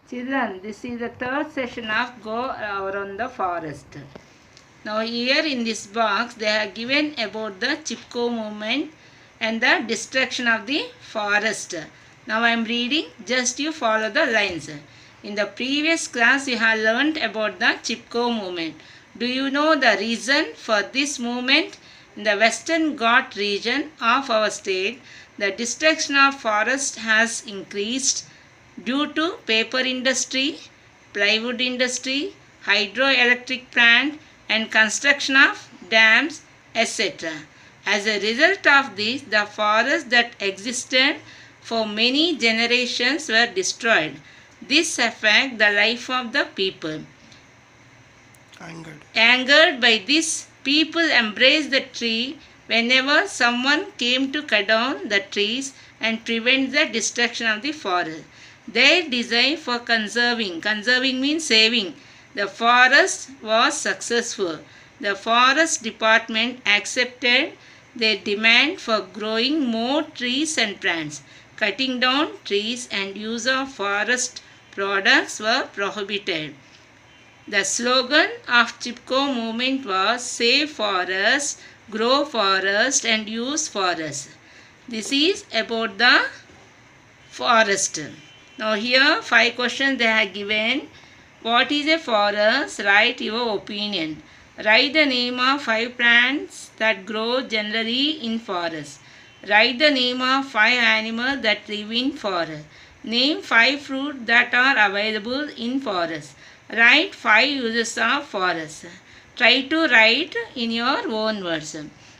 Children, this is the third session of Go Around the Forest. Now here in this box they have given about the Chipko movement and the destruction of the forest. Now I am reading, just you follow the lines. In the previous class you have learnt about the Chipko movement. Do you know the reason for this movement? In the Western Ghat region of our state, the destruction of forest has increased due to paper industry, plywood industry, hydroelectric plant and construction of dams, etc. As a result of this, the forests that existed for many generations were destroyed. This affects the life of the people. Angered by this, people embraced the tree whenever someone came to cut down the trees and prevent the destruction of the forest. Their desire for conserving means saving, the forest was successful. The forest department accepted their demand for growing more trees and plants. Cutting down trees and use of forest products were prohibited. The slogan of Chipko movement was Save Forest, Grow Forest and Use Forest. This is about the forest. Now here 5 questions they have given. What is a forest? Write your opinion. Write the name of 5 plants that grow generally in forest. Write the name of 5 animals that live in forest. Name 5 fruits that are available in forest. Write 5 uses of forest. Try to write in your own words.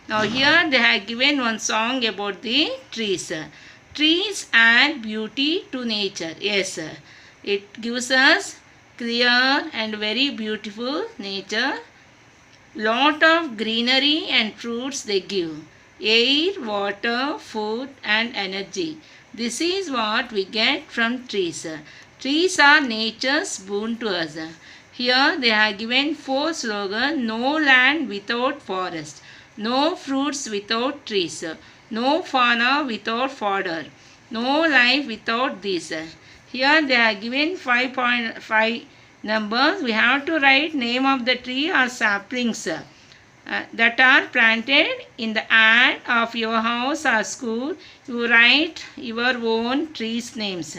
Now here they have given one song about the trees. Trees add beauty to nature. Yes, it gives us clear and very beautiful nature. Lot of greenery and fruits they give. Air, water, food and energy. This is what we get from trees. Trees are nature's boon to us. Here they have given 4 slogans. No land without forest. No fruits without trees. No fauna without fodder. No life without this. Here they are given 5.5 numbers. We have to write name of the tree or saplings that are planted in the yard of your house or school. You write your own trees names.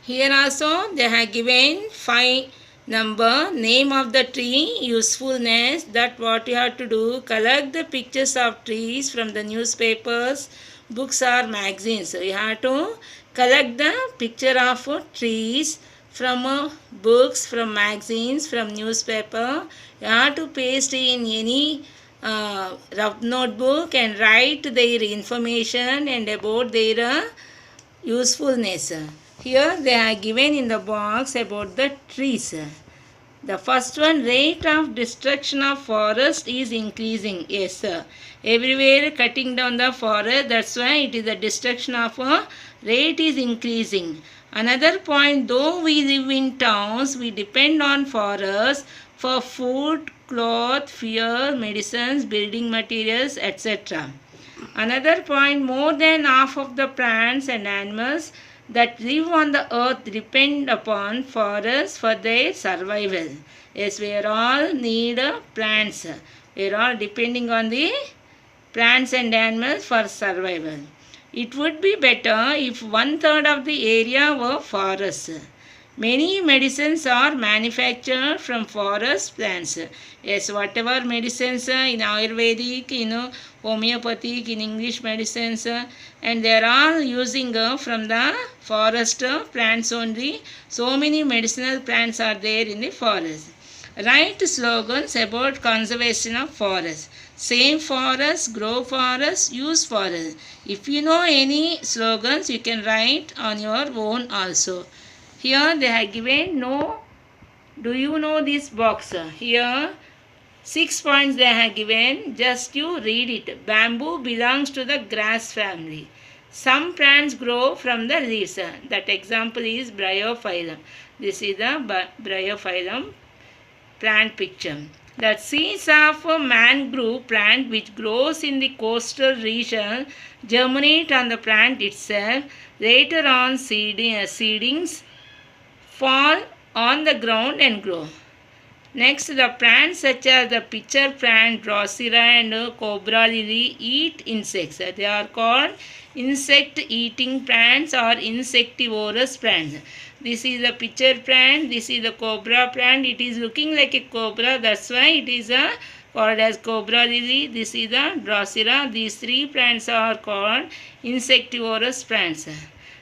Here also they have given 5 number, name of the tree, usefulness, that what you have to do, collect the pictures of trees from the newspapers, books or magazines. So you have to collect the picture of trees from books, from magazines, from newspaper. You have to paste in any rough notebook and write their information and about their usefulness. Here they are given in the box about the trees. The first one, rate of destruction of forest is increasing. Yes, sir. Everywhere cutting down the forest, that's why it is the destruction of a rate is increasing. Another point, though we live in towns, we depend on forests for food, cloth, fuel, medicines, building materials, etc. Another point, more than half of the plants and animals that live on the earth depend upon forests for their survival. Yes, we are all need plants. We are all depending on the plants and animals for survival. It would be better if 1/3 of the area were forests. Many medicines are manufactured from forest plants. Yes, whatever medicines in Ayurvedic, homeopathic, in English medicines, and they are all using from the forest plants only. So many medicinal plants are there in the forest. Write slogans about conservation of forests. Save forests, grow forests, use forests. If you know any slogans, you can write on your own also. Here they have given no. Do you know this box? Here 6 points they have given. Just you read it. Bamboo belongs to the grass family. Some plants grow from the leaves. That example is Bryophyllum. This is the Bryophyllum plant picture. The seeds of a mangrove plant which grows in the coastal region germinate on the plant itself. Later on, seedlings fall on the ground and grow. Next, the plants such as the pitcher plant, Drosera and cobra lily eat insects. They are called insect-eating plants or insectivorous plants. This is the pitcher plant, this is the cobra plant. It is looking like a cobra, that's why it is called as cobra lily. This is the Drosera. These three plants are called insectivorous plants.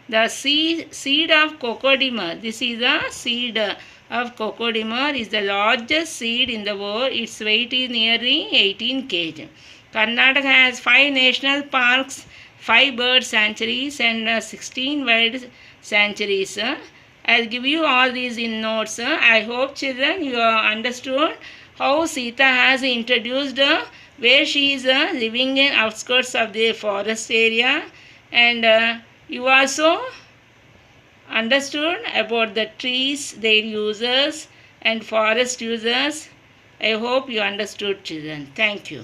The seed of cocodemur. This is the seed of cocodemur is the largest seed in the world. Its weight is nearly 18 kg. Karnataka has 5 national parks, 5 bird sanctuaries and 16 wild sanctuaries. I'll give you all these in notes. I hope children you have understood how Sita has introduced where she is living in outskirts of the forest area, and you also understood about the trees, their uses and forest users. I hope you understood children. Thank you.